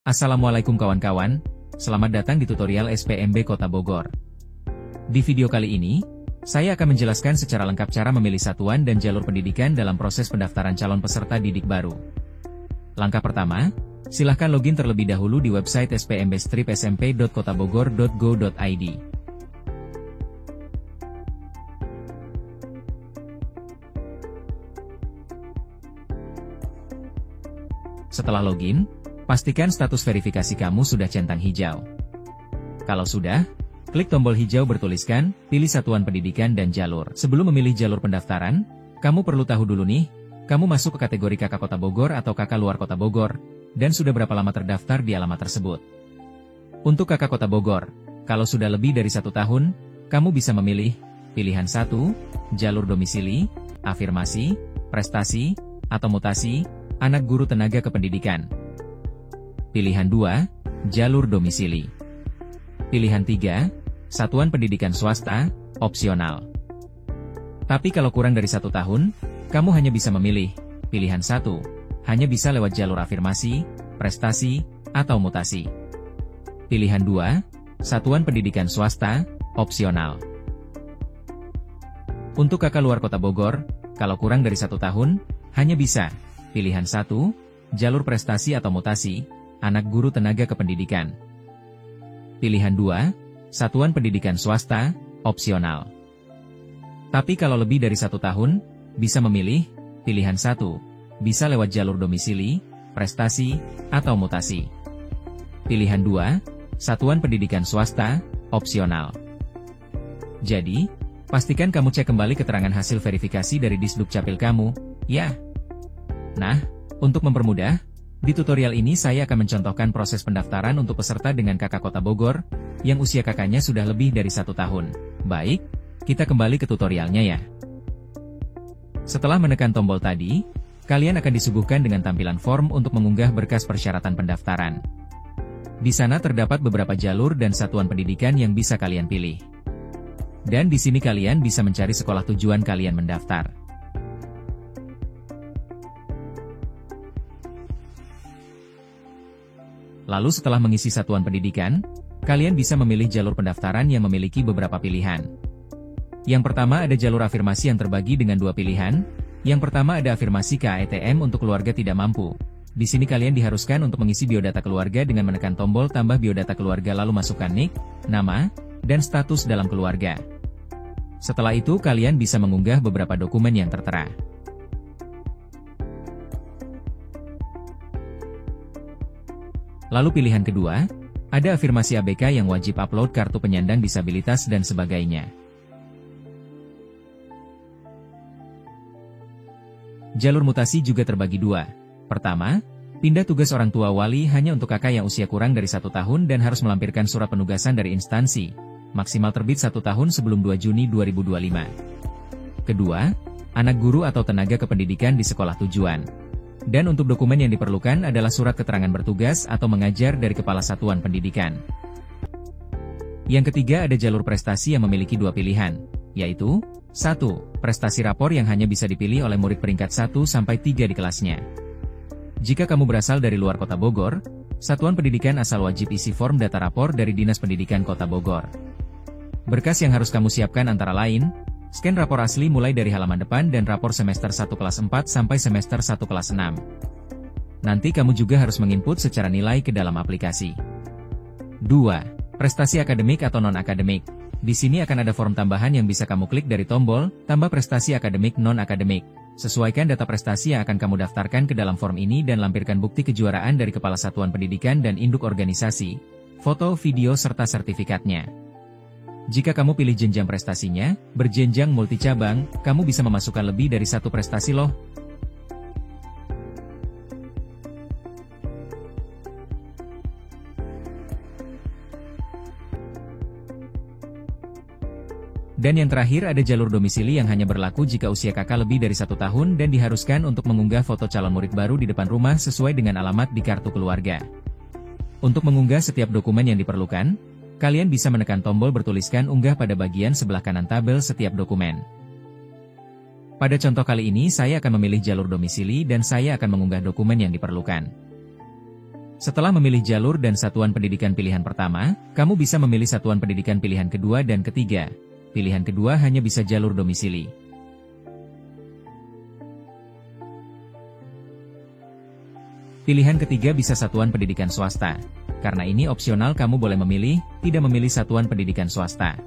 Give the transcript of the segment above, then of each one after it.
Assalamualaikum kawan-kawan, selamat datang di tutorial SPMB Kota Bogor. Di video kali ini, saya akan menjelaskan secara lengkap cara memilih satuan dan jalur pendidikan dalam proses pendaftaran calon peserta didik baru. Langkah pertama, silahkan login terlebih dahulu di website spmb-smp.kotabogor.go.id. Setelah login, pastikan status verifikasi kamu sudah centang hijau. Kalau sudah, klik tombol hijau bertuliskan, pilih satuan pendidikan dan jalur. Sebelum memilih jalur pendaftaran, kamu perlu tahu dulu nih, kamu masuk ke kategori kakak Kota Bogor atau kakak luar Kota Bogor, dan sudah berapa lama terdaftar di alamat tersebut. Untuk kakak Kota Bogor, kalau sudah lebih dari 1 tahun, kamu bisa memilih, pilihan 1, jalur domisili, afirmasi, prestasi, atau mutasi, anak guru tenaga kependidikan. Pilihan 2, jalur domisili. Pilihan 3, satuan pendidikan swasta, opsional. Tapi kalau kurang dari 1 tahun, kamu hanya bisa memilih, pilihan 1, hanya bisa lewat jalur afirmasi, prestasi, atau mutasi. Pilihan 2, satuan pendidikan swasta, opsional. Untuk kakak luar Kota Bogor, kalau kurang dari 1 tahun, hanya bisa, pilihan 1, jalur prestasi atau mutasi, anak guru tenaga kependidikan. Pilihan 2, satuan pendidikan swasta, opsional. Tapi kalau lebih dari 1 tahun, bisa memilih, pilihan 1, bisa lewat jalur domisili, prestasi, atau mutasi. Pilihan 2, satuan pendidikan swasta, opsional. Jadi, pastikan kamu cek kembali keterangan hasil verifikasi dari Disdukcapil kamu, ya. Nah, untuk mempermudah, di tutorial ini saya akan mencontohkan proses pendaftaran untuk peserta dengan kakak Kota Bogor, yang usia kakaknya sudah lebih dari 1 tahun. Baik, kita kembali ke tutorialnya ya. Setelah menekan tombol tadi, kalian akan disuguhkan dengan tampilan form untuk mengunggah berkas persyaratan pendaftaran. Di sana terdapat beberapa jalur dan satuan pendidikan yang bisa kalian pilih. Dan di sini kalian bisa mencari sekolah tujuan kalian mendaftar. Lalu setelah mengisi satuan pendidikan, kalian bisa memilih jalur pendaftaran yang memiliki beberapa pilihan. Yang pertama ada jalur afirmasi yang terbagi dengan 2 pilihan. Yang pertama ada afirmasi KAETM untuk keluarga tidak mampu. Di sini kalian diharuskan untuk mengisi biodata keluarga dengan menekan tombol tambah biodata keluarga lalu masukkan nik, nama, dan status dalam keluarga. Setelah itu kalian bisa mengunggah beberapa dokumen yang tertera. Lalu pilihan kedua, ada afirmasi ABK yang wajib upload kartu penyandang disabilitas dan sebagainya. Jalur mutasi juga terbagi 2. Pertama, pindah tugas orang tua wali hanya untuk kakak yang usia kurang dari 1 tahun dan harus melampirkan surat penugasan dari instansi, maksimal terbit 1 tahun sebelum 2 Juni 2025. Kedua, anak guru atau tenaga kependidikan di sekolah tujuan. Dan untuk dokumen yang diperlukan adalah surat keterangan bertugas atau mengajar dari Kepala Satuan Pendidikan. Yang ketiga ada jalur prestasi yang memiliki 2 pilihan, yaitu 1. Prestasi rapor yang hanya bisa dipilih oleh murid peringkat 1-3 di kelasnya. Jika kamu berasal dari luar Kota Bogor, Satuan Pendidikan asal wajib isi form data rapor dari Dinas Pendidikan Kota Bogor. Berkas yang harus kamu siapkan antara lain, scan rapor asli mulai dari halaman depan dan rapor semester 1 kelas 4 sampai semester 1 kelas 6. Nanti kamu juga harus menginput secara nilai ke dalam aplikasi. 2. Prestasi akademik atau non-akademik. Di sini akan ada form tambahan yang bisa kamu klik dari tombol, tambah prestasi akademik non-akademik. Sesuaikan data prestasi yang akan kamu daftarkan ke dalam form ini dan lampirkan bukti kejuaraan dari Kepala Satuan Pendidikan dan induk organisasi, foto, video, serta sertifikatnya. Jika kamu pilih jenjang prestasinya, berjenjang multicabang, kamu bisa memasukkan lebih dari 1 prestasi loh. Dan yang terakhir ada jalur domisili yang hanya berlaku jika usia kakak lebih dari 1 tahun dan diharuskan untuk mengunggah foto calon murid baru di depan rumah sesuai dengan alamat di kartu keluarga. Untuk mengunggah setiap dokumen yang diperlukan, kalian bisa menekan tombol bertuliskan unggah pada bagian sebelah kanan tabel setiap dokumen. Pada contoh kali ini saya akan memilih jalur domisili dan saya akan mengunggah dokumen yang diperlukan. Setelah memilih jalur dan satuan pendidikan pilihan pertama, kamu bisa memilih satuan pendidikan pilihan kedua dan ketiga. Pilihan kedua hanya bisa jalur domisili. Pilihan ketiga bisa satuan pendidikan swasta. Karena ini opsional, kamu boleh memilih, tidak memilih satuan pendidikan swasta.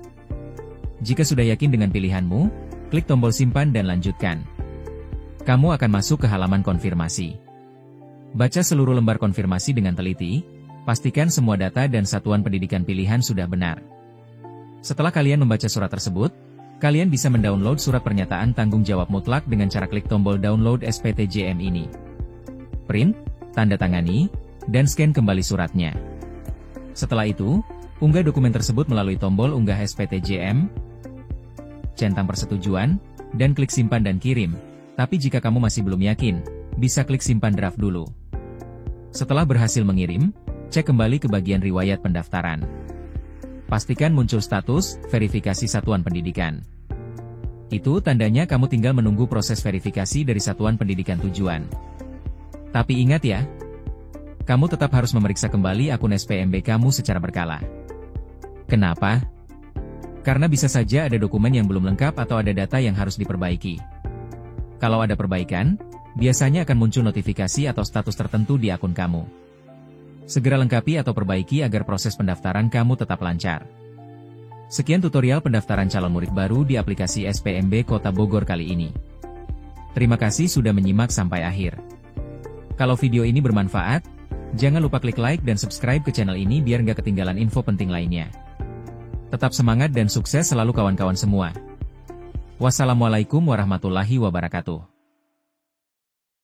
Jika sudah yakin dengan pilihanmu, klik tombol simpan dan lanjutkan. Kamu akan masuk ke halaman konfirmasi. Baca seluruh lembar konfirmasi dengan teliti, pastikan semua data dan satuan pendidikan pilihan sudah benar. Setelah kalian membaca surat tersebut, kalian bisa mendownload surat pernyataan tanggung jawab mutlak dengan cara klik tombol download SPTJM ini. Print, tanda tangani, dan scan kembali suratnya. Setelah itu, unggah dokumen tersebut melalui tombol unggah SPTJM, centang persetujuan, dan klik simpan dan kirim. Tapi jika kamu masih belum yakin, bisa klik simpan draft dulu. Setelah berhasil mengirim, cek kembali ke bagian riwayat pendaftaran. Pastikan muncul status verifikasi satuan pendidikan. Itu tandanya kamu tinggal menunggu proses verifikasi dari satuan pendidikan tujuan. Tapi ingat ya, kamu tetap harus memeriksa kembali akun SPMB kamu secara berkala. Kenapa? Karena bisa saja ada dokumen yang belum lengkap atau ada data yang harus diperbaiki. Kalau ada perbaikan, biasanya akan muncul notifikasi atau status tertentu di akun kamu. Segera lengkapi atau perbaiki agar proses pendaftaran kamu tetap lancar. Sekian tutorial pendaftaran calon murid baru di aplikasi SPMB Kota Bogor kali ini. Terima kasih sudah menyimak sampai akhir. Kalau video ini bermanfaat, jangan lupa klik like dan subscribe ke channel ini biar nggak ketinggalan info penting lainnya. Tetap semangat dan sukses selalu kawan-kawan semua. Wassalamualaikum warahmatullahi wabarakatuh.